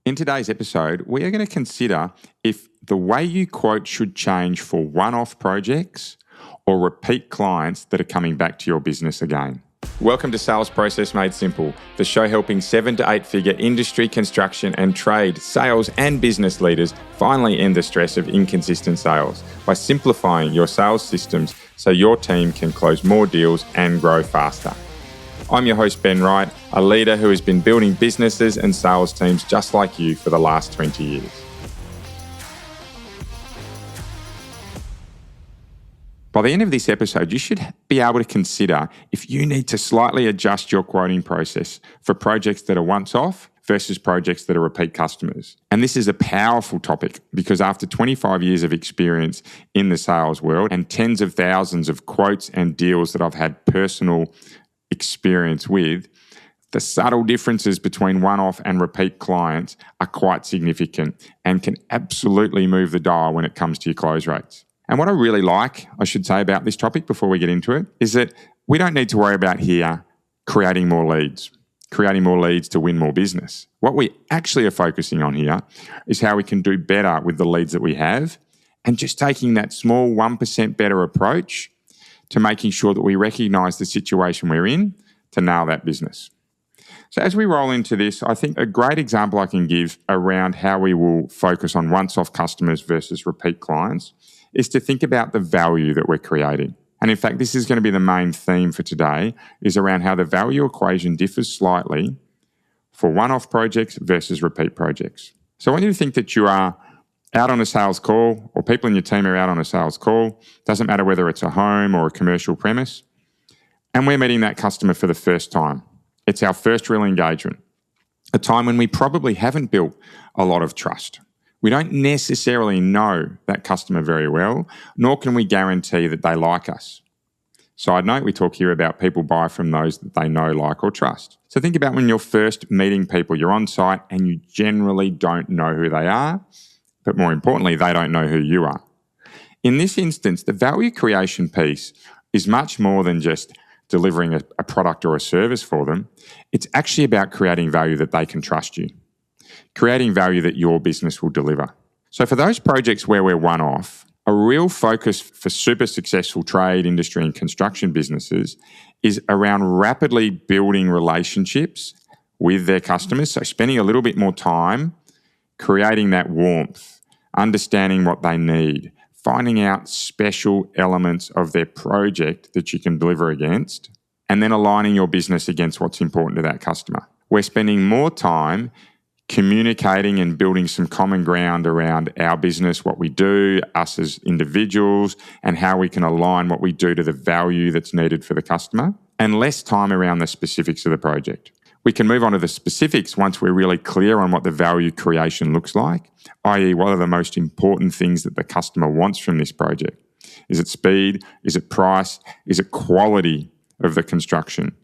In today's episode, we are going to consider if the way you quote should change for one-off projects or repeat clients that are coming back to your business again. Welcome to Sales Process Made Simple, the show helping 7 to 8 figure industry, construction and trade, sales and business leaders finally end the stress of inconsistent sales by simplifying your sales systems so your team can close more deals and grow faster. I'm your host, Ben Wright, a leader who has been building businesses and sales teams just like you for the last 20 years. By the end of this episode, you should be able to consider if you need to slightly adjust your quoting process for projects that are once-off versus projects that are repeat customers. And this is a powerful topic because after 25 years of experience in the sales world and tens of thousands of quotes and deals that I've had personal experience with, the subtle differences between one-off and repeat clients are quite significant and can absolutely move the dial when it comes to your close rates. And what I really like, I should say, about this topic before we get into it is that we don't need to worry about here creating more leads to win more business. What we actually are focusing on here is how we can do better with the leads that we have and just taking that small 1% better approach to making sure that we recognize the situation we're in to nail that business. So as we roll into this, I think a great example I can give around how we will focus on once-off customers versus repeat clients is to think about the value that we're creating. And in fact, this is going to be the main theme for today, is around how the value equation differs slightly for one-off projects versus repeat projects. So I want you to think that you are out on a sales call, or people in your team are out on a sales call. Doesn't matter whether it's a home or a commercial premise. And we're meeting that customer for the first time. It's our first real engagement, a time when we probably haven't built a lot of trust. We don't necessarily know that customer very well, nor can we guarantee that they like us. Side note, we talk here about people buy from those that they know, like, or trust. So think about when you're first meeting people, you're on site and you generally don't know who they are, but more importantly, they don't know who you are. In this instance, the value creation piece is much more than just delivering a product or a service for them. It's actually about creating value that they can trust you, creating value that your business will deliver. So for those projects where we're one-off, a real focus for super successful trade, industry and construction businesses is around rapidly building relationships with their customers. So spending a little bit more time creating that warmth, understanding what they need, finding out special elements of their project that you can deliver against, and then aligning your business against what's important to that customer. We're spending more time communicating and building some common ground around our business, what we do, us as individuals, and how we can align what we do to the value that's needed for the customer, and less time around the specifics of the project. We can move on to the specifics once we're really clear on what the value creation looks like, i.e. what are the most important things that the customer wants from this project. Is it speed? Is it price? Is it quality of the construction?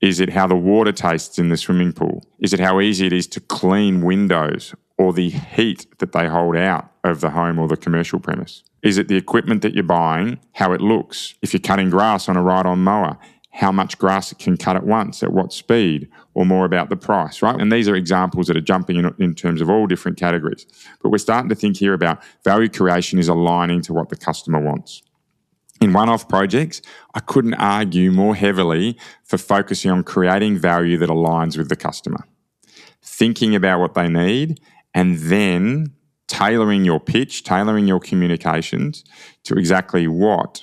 Is it how the water tastes in the swimming pool? Is it how easy it is to clean windows or the heat that they hold out of the home or the commercial premise? Is it the equipment that you're buying, how it looks? If you're cutting grass on a ride-on mower, how much grass it can cut at once, at what speed, or more about the price, right? And these are examples that are jumping in terms of all different categories. But we're starting to think here about value creation is aligning to what the customer wants. In one-off projects, I couldn't argue more heavily for focusing on creating value that aligns with the customer, thinking about what they need, and then tailoring your pitch, tailoring your communications to exactly what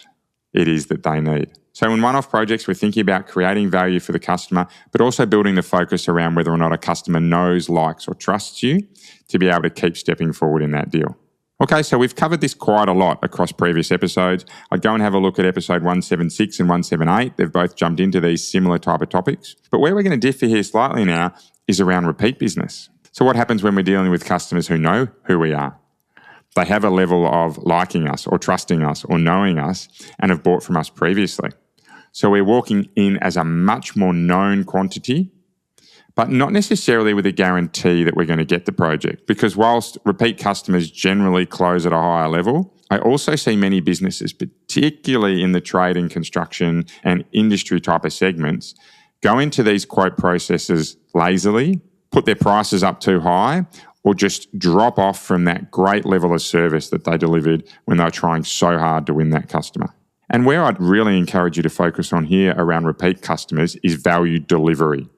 it is that they need. So in one-off projects, we're thinking about creating value for the customer, but also building the focus around whether or not a customer knows, likes, or trusts you to be able to keep stepping forward in that deal. Okay, so we've covered this quite a lot across previous episodes. I'd go and have a look at episode 176 and 178. They've both jumped into these similar type of topics. But where we're going to differ here slightly now is around repeat business. So what happens when we're dealing with customers who know who we are? They have a level of liking us or trusting us or knowing us and have bought from us previously. So we're walking in as a much more known quantity, but not necessarily with a guarantee that we're going to get the project. Because whilst repeat customers generally close at a higher level, I also see many businesses, particularly in the trade and construction and industry type of segments, go into these quote processes lazily, put their prices up too high, or just drop off from that great level of service that they delivered when they were trying so hard to win that customer. And where I'd really encourage you to focus on here around repeat customers is value delivery.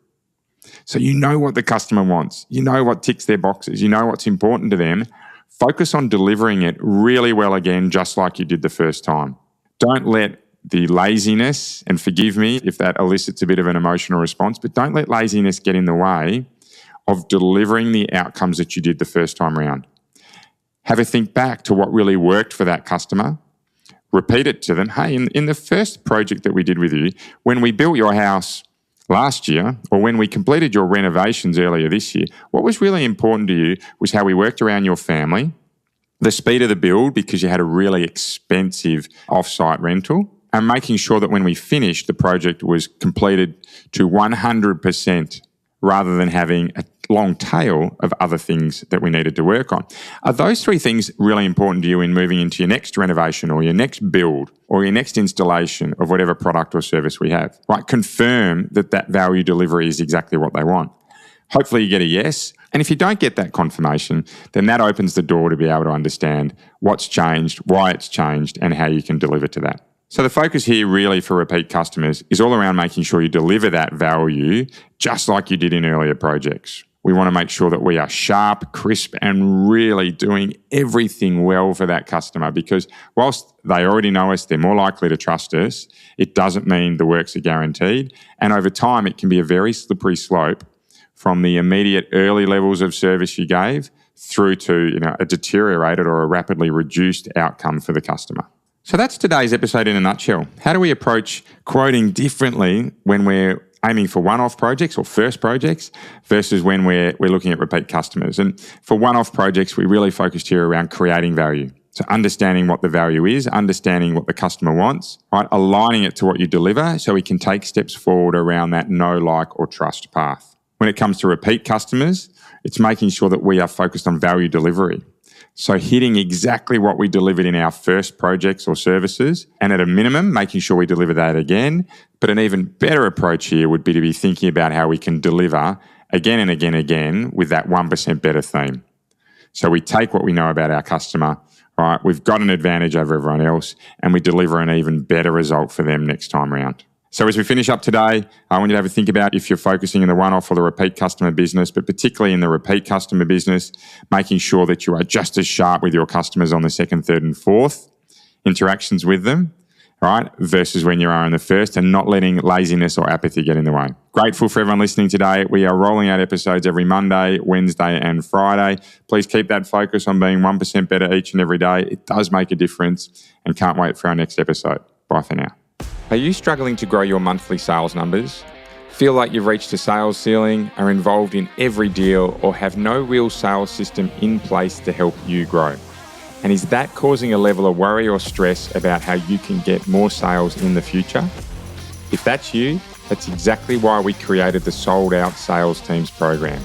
So you know what the customer wants, you know what ticks their boxes, you know what's important to them. Focus on delivering it really well again, just like you did the first time. Don't let the laziness, and forgive me if that elicits a bit of an emotional response, but don't let laziness get in the way of delivering the outcomes that you did the first time around. Have a think back to what really worked for that customer. Repeat it to them. Hey, in the first project that we did with you, when we built your house last year, or when we completed your renovations earlier this year, what was really important to you was how we worked around your family, the speed of the build because you had a really expensive off-site rental, and making sure that when we finished, the project was completed to 100% rather than having a long tail of other things that we needed to work on. Are those three things really important to you in moving into your next renovation or your next build or your next installation of whatever product or service we have? Right? Confirm that value delivery is exactly what they want. Hopefully you get a yes. And if you don't get that confirmation, then that opens the door to be able to understand what's changed, why it's changed, and how you can deliver to that. So the focus here really for repeat customers is all around making sure you deliver that value just like you did in earlier projects. We want to make sure that we are sharp, crisp, and really doing everything well for that customer, because whilst they already know us, they're more likely to trust us. It doesn't mean the works are guaranteed. And over time, it can be a very slippery slope from the immediate early levels of service you gave through to a deteriorated or a rapidly reduced outcome for the customer. So that's today's episode in a nutshell. How do we approach quoting differently when we're aiming for one-off projects or first projects versus when we're looking at repeat customers? And for one-off projects, we really focused here around creating value. So understanding what the value is, understanding what the customer wants, right? Aligning it to what you deliver so we can take steps forward around that know, like, or trust path. When it comes to repeat customers, it's making sure that we are focused on value delivery. So hitting exactly what we delivered in our first projects or services, and at a minimum, making sure we deliver that again. But an even better approach here would be to be thinking about how we can deliver again and again and again with that 1% better theme. So we take what we know about our customer, right? We've got an advantage over everyone else, and we deliver an even better result for them next time around. So as we finish up today, I want you to have a think about if you're focusing in the one-off or the repeat customer business, but particularly in the repeat customer business, making sure that you are just as sharp with your customers on the second, third, and fourth interactions with them, right, versus when you are in the first, and not letting laziness or apathy get in the way. Grateful for everyone listening today. We are rolling out episodes every Monday, Wednesday, and Friday. Please keep that focus on being 1% better each and every day. It does make a difference, and can't wait for our next episode. Bye for now. Are you struggling to grow your monthly sales numbers? Feel like you've reached a sales ceiling, are involved in every deal, or have no real sales system in place to help you grow? And is that causing a level of worry or stress about how you can get more sales in the future? If that's you, that's exactly why we created the Sold Out Sales Teams program,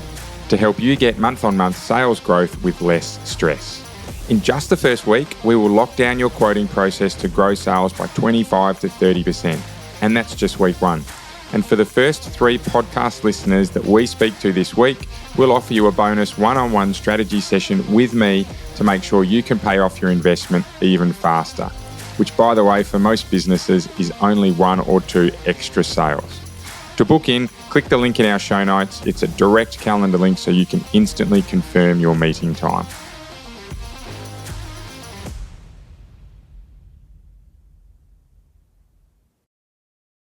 to help you get month-on-month sales growth with less stress. In just the first week, we will lock down your quoting process to grow sales by 25 to 30%. And that's just week one. And for the first 3 podcast listeners that we speak to this week, we'll offer you a bonus one-on-one strategy session with me to make sure you can pay off your investment even faster, which, by the way, for most businesses is only 1 or 2 extra sales. To book in, click the link in our show notes. It's a direct calendar link so you can instantly confirm your meeting time.